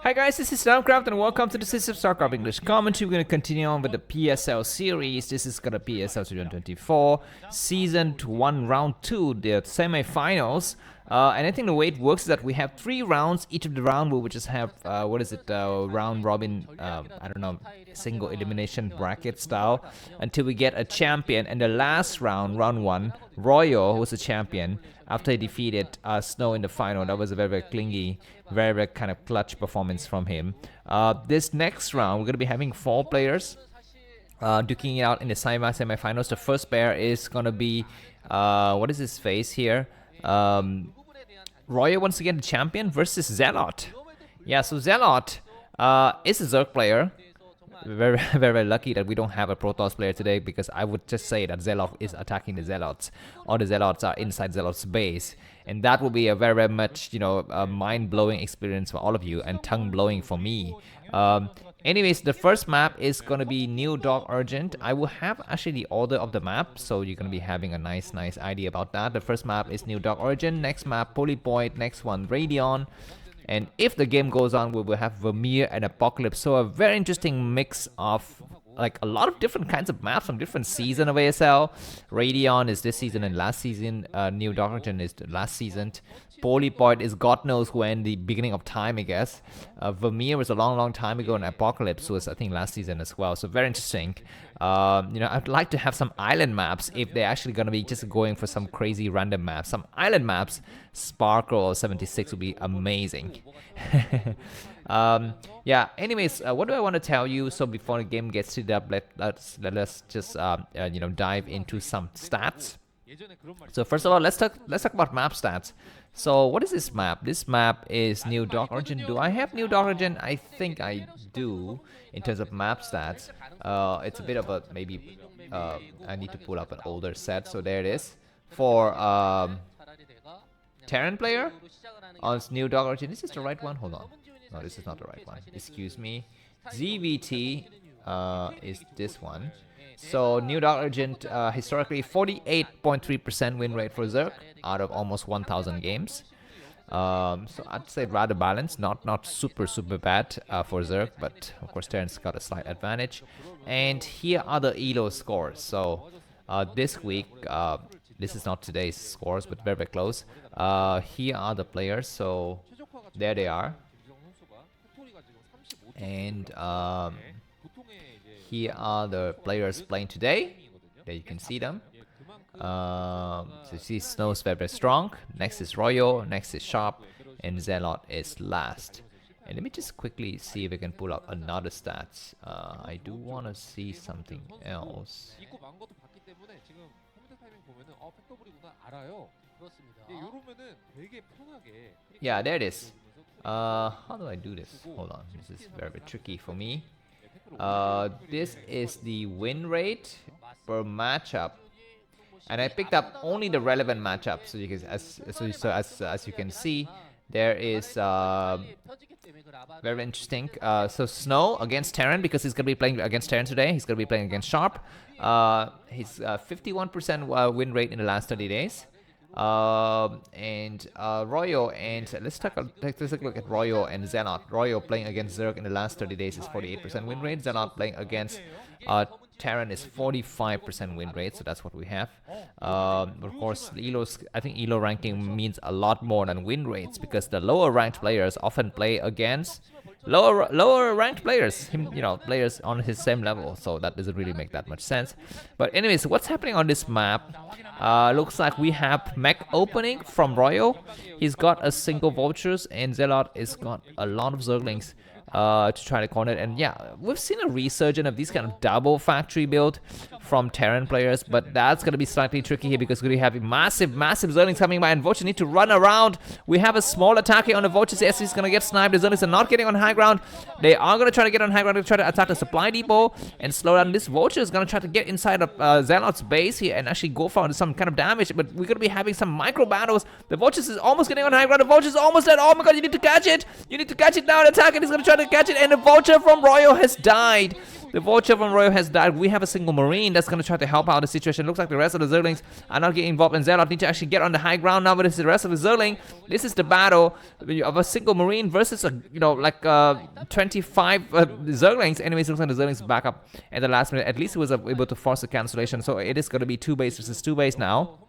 Hi guys, this is Starcraft and welcome to the System Starcraft English commentary. We're going to continue on with the PSL series. This is going to PSL 2024 Season 1 Round 2, the semi-finals. And I think the way it works is that we have 3 rounds. Each of the round will just have, round robin, I don't know, single elimination bracket style until we get a champion. And the last round, round 1, Royal, who was the champion, after he defeated Snow in the final. That was a very, very clingy, very, very kind of clutch performance from him. This next round, we're going to be having 4 players duking it out in the semi-finals. The first pair is going to be, what is his face here? Royal, once again, the champion versus Zelot. Yeah, so Zelot is a Zerg player. Very, very, very lucky that we don't have a Protoss player today, because I would just say that Zelot is attacking the Zealots, or the Zealots are inside Zelot's base, and that will be a very, very much, you know, a mind-blowing experience for all of you and tongue-blowing for me. Anyways, the first map is going to be New Dog Urgent. I will have actually the order of the map, so you're going to be having a nice idea about that. The first map is New Dog Urgent, next map Polypoid, next one Radion. And if the game goes on, we will have Vermeer and Apocalypse. So a very interesting mix of like a lot of different kinds of maps from different season of ASL. Radion is this season and last season. New Doctrine is the last season. Polypoid is God knows when, the beginning of time, I guess. Vermeer was a long time ago, and Apocalypse was, I think, last season as well. So very interesting. You know, I'd like to have some island maps if they're actually going to be just going for some crazy random maps. Some island maps, Sparkle or 76 would be amazing. Yeah, anyways, what do I want to tell you? So before the game gets to that, let's just you know, dive into some stats. So first of all, let's talk about map stats. So what is this map? This map is New Dog Origin. Do I have New Dog Origin? I think I do in terms of map stats. It's a bit of a maybe I need to pull up an older set. So there it is for Terran player on New Dog Origin. Is this the right one? Hold on. No, this is not the right one. Excuse me. ZVT is this one. So New Dog Urgent, historically 48.3% win rate for Zerg out of almost 1,000 games. So I'd say rather balanced, not super bad for Zerg, but of course Terran's got a slight advantage. And here are the ELO scores. So this week, this is not today's scores, but very close. Here are the players. So there they are. And here are the players playing today. There you can see them. So you see Snow's very strong. Next is Royal. Next is Sharp. And Zelot is last. And let me just quickly see if I can pull up another stats. I do want to see something else. Yeah, there it is. How do I do this? Hold on, this is very tricky for me. This is the win rate per matchup, and I picked up only the relevant matchup. So you can, as you can see, there is very interesting. So Snow against Terran, because he's gonna be playing against Terran today. He's gonna be playing against Sharp. He's 51% win rate in the last 30 days. And Royal, and let's take a look at Royal and Zelot. Royal playing against Zerg in the last 30 days is 48% win rate. Zelot playing against Terran is 45% win rate, so that's what we have. Of course, I think ELO ranking means a lot more than win rates, because the lower ranked players often play against lower ranked players, you know, players on his same level, so that doesn't really make that much sense. But anyways, what's happening on this map? Looks like we have mech opening from Royal. He's got a single vultures, and Zelot has got a lot of Zerglings to try to corner it. And yeah, we've seen a resurgence of these kind of double factory build from Terran players, but that's going to be slightly tricky here, because we have massive Zerglings coming by, and vultures need to run around. We have a small attack here on the vultures. Yes, he's going to get sniped. The Zerglings are not getting on high ground. They are going to try to get on high ground to try to attack the supply depot and slow down. This vulture is going to try to get inside of Zelot's base here and actually go for some kind of damage, but we're going to be having some micro battles. The vultures is almost getting on high ground. The vulture is almost dead. Oh my god, you need to catch it. You need to catch it now and attack it. He's going to try to catch it, and the vulture from Royal has died. The vulture from Royo has died. We have a single marine that's going to try to help out the situation. Looks like the rest of the Zerglings are not getting involved, and Zelot need to actually get on the high ground now. But it's the rest of the Zergling. This is the battle of a single marine versus a 25 Zerglings. Anyways, it looks like the Zerglings back up at the last minute. At least he was able to force a cancellation. So it is going to be 2 base versus 2 base now.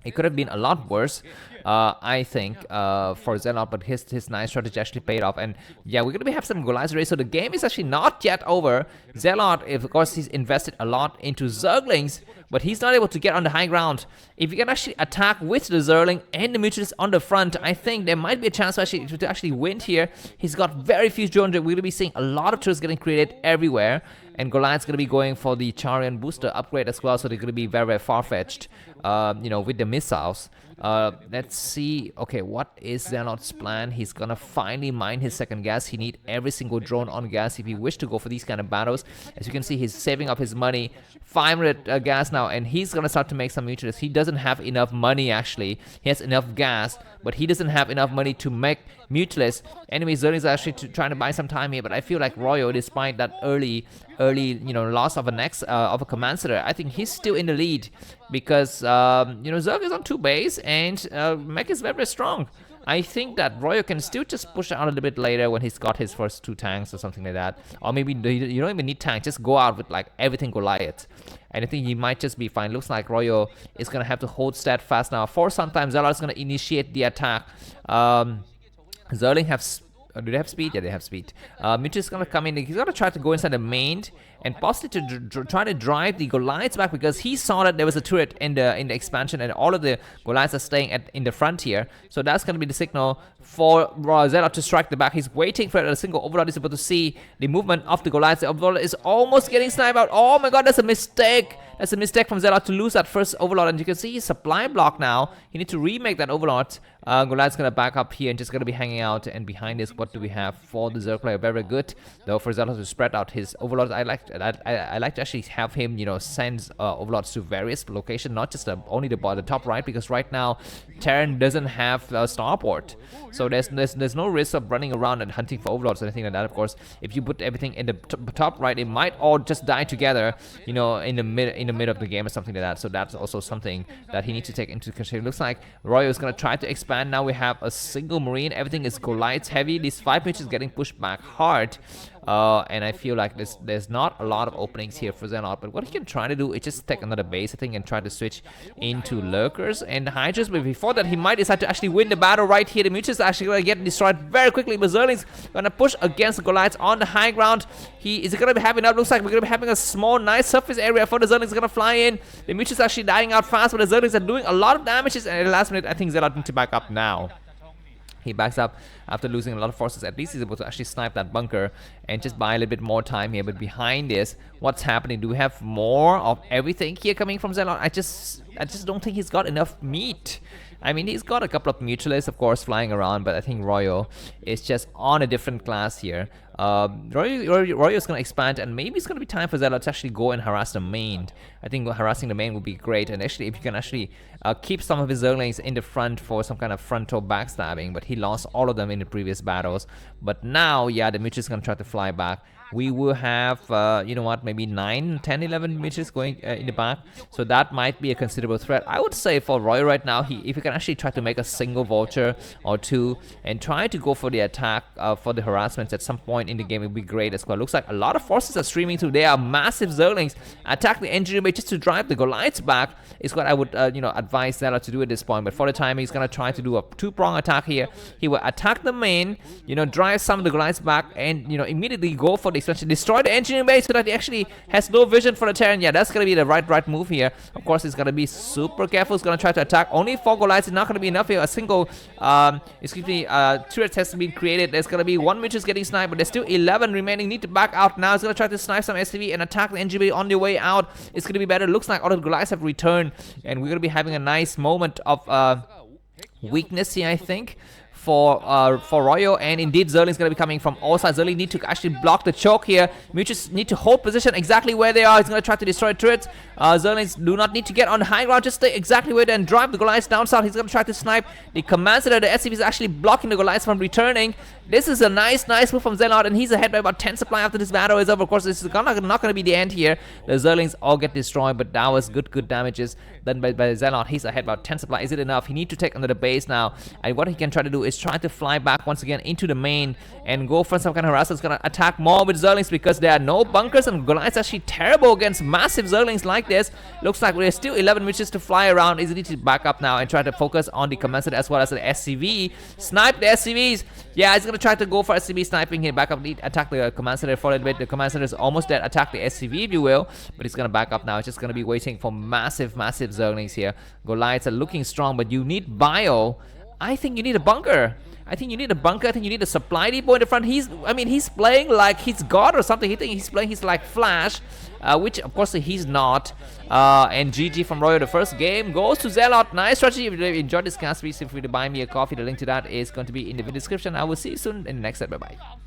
It could have been a lot worse, I think, for Zelot, but his nice strategy actually paid off. And yeah, we're going to have some Goliath race, so the game is actually not yet over. Zelot, of course, he's invested a lot into Zerglings, but he's not able to get on the high ground. If you can actually attack with the Zergling and the Mutualist on the front, I think there might be a chance to actually win here. He's got very few drones. We're going to be seeing a lot of turrets getting created everywhere. And Goliath's going to be going for the Charian booster upgrade as well, so they're going to be very, very far-fetched, with the missiles. Let's see. Okay, what is Zelot's plan? He's going to finally mine his second gas. He needs every single drone on gas if he wishes to go for these kind of battles. As you can see, he's saving up his money. 500 gas now, and he's going to start to make some mutualists. He doesn't have enough money, actually. He has enough gas, but he doesn't have enough money to make mutualists. Anyway, Zerglings are actually trying to buy some time here, but I feel like Royo, despite that early loss of a command center, I think he's still in the lead because Zerg is on 2 base and Mech is very, very strong. I think that Royo can still just push out a little bit later when he's got his first 2 tanks or something like that. Or maybe you don't even need tanks, just go out with like everything Goliath. And I think he might just be fine. Looks like Royo is going to have to hold steadfast now. For some time, Zelot is going to initiate the attack. Zerling have... do they have speed? Yeah, they have speed. Mitch is going to come in. He's going to try to go inside the main and possibly to try to drive the Goliaths back because he saw that there was a turret in the expansion and all of the Goliaths are staying in the front here. So that's going to be the signal for Zelot to strike the back. He's waiting for a single Overlord. He's able to see the movement of the Goliaths. The Overlord is almost getting sniped out. Oh my god, that's a mistake. That's a mistake from Zelot to lose that first Overlord. And you can see his supply block now. He needs to remake that Overlord. Goliath's going to back up here and just going to be hanging out. And behind this, what do we have for the Zerg player? Very, very good. Though for Zelot to spread out his Overlords, I like to actually have him, send Overlords to various locations, not just only the top right, because right now Terran doesn't have starport. So there's no risk of running around and hunting for Overlords or anything like that. Of course, if you put everything in the top right, it might all just die together, in the mid of the game or something like that. So that's also something that he needs to take into consideration. Looks like Royo is going to try to expand. Now we have a single Marine. Everything is Goliath heavy. These 5 pitches getting pushed back hard. And I feel like there's not a lot of openings here for Zelot, but what he can try to do is just take another base, I think, and try to switch into Lurkers and Hydras. But before that, he might decide to actually win the battle right here. The Mutuals are actually going to get destroyed very quickly, but Zerling's going to push against the Goliaths on the high ground. Is going to be having enough? Looks like we're going to be having a small, nice surface area for the Zerlings. Going to fly in. The Mutuals are actually dying out fast, but the Zerlings are doing a lot of damages, and at the last minute, I think Zelot needs to back up now. He backs up after losing a lot of forces. At least he's able to actually snipe that bunker and just buy a little bit more time here. But behind this, what's happening? Do we have more of everything here coming from Zelot? I just don't think he's got enough meat. I mean, he's got a couple of mutualists, of course, flying around, but I think Royo is just on a different class here. Royo is going to expand, and maybe it's going to be time for Zelot to actually go and harass the main. I think harassing the main would be great, and actually, if you can actually keep some of his Zerglings in the front for some kind of frontal backstabbing, but he lost all of them in the previous battles. But now, yeah, the Mutualist is going to try to fly back. We will have, maybe 9, 10, 11 Mutualists going in the back. So that might be a considerable threat. I would say for Roy right now, if he can actually try to make a single vulture or 2 and try to go for the attack for the harassments at some point in the game, it would be great as well. Looks like a lot of forces are streaming through. They are massive Zerglings. Attack the engineer base just to drive the Goliaths back is what I would, advise Zelot to do at this point. But for the time, he's going to try to do a 2-prong attack here. He will attack the main, drive some of the Goliaths back, and, immediately go for the expansion, destroy the engineering base so that he actually has no vision for the Terran. Yeah, that's going to be the right move here. Of course, he's going to be super careful. He's going to try to attack only 4 Goliaths. It's not going to be enough here. A single, turret has to be created. There's going to be 1 which is getting sniped, but there's still 11 remaining. Need to back out now. He's going to try to snipe some SCV and attack the engineering on the way out. It's going to be better. Looks like all the Goliaths have returned, and we're going to be having a nice moment of weakness here, I think, for Royo, and indeed Zerling is going to be coming from all sides. Zerling need to actually block the choke here. Mutus need to hold position exactly where they are. He's going to try to destroy turrets. Zerlings do not need to get on high ground, just stay exactly where they and drive the Goliaths down south. He's going to try to snipe the command center. The SCV is actually blocking the Goliaths from returning. This is a nice move from Zelot, and he's ahead by about 10 supply after this battle is over. Of course, this is not going to be the end here. The Zerlings all get destroyed, but that was good damages done by Zelot. He's ahead about 10 supply. Is it enough? He needs to take under the base now, and what he can try to do is try to fly back once again into the main and go for some kind of harassment. It's going to attack more with Zerlings because there are no bunkers, and Goliath's actually terrible against massive Zerlings like this. Looks like there's still 11 witches to fly around. Is it to back up now and try to focus on the command center as well as the SCV. Snipe the SCVs. Yeah, he's going to try to go for SCV sniping here. Back up, attack the command center for a little bit. The command center is almost dead. Attack the SCV if you will, but he's going to back up now. It's just going to be waiting for massive Zerlings here. Goliaths are looking strong, but you need bio. I think you need a bunker. I think you need a supply depot in the front. He's playing like he's God or something. He thinks he's playing, he's like Flash, which of course he's not. And GG from Royo. The first game goes to Zelot. Nice strategy. If you enjoyed this cast, please feel free to buy me a coffee. The link to that is going to be in the video description. I will see you soon in the next set. Bye bye.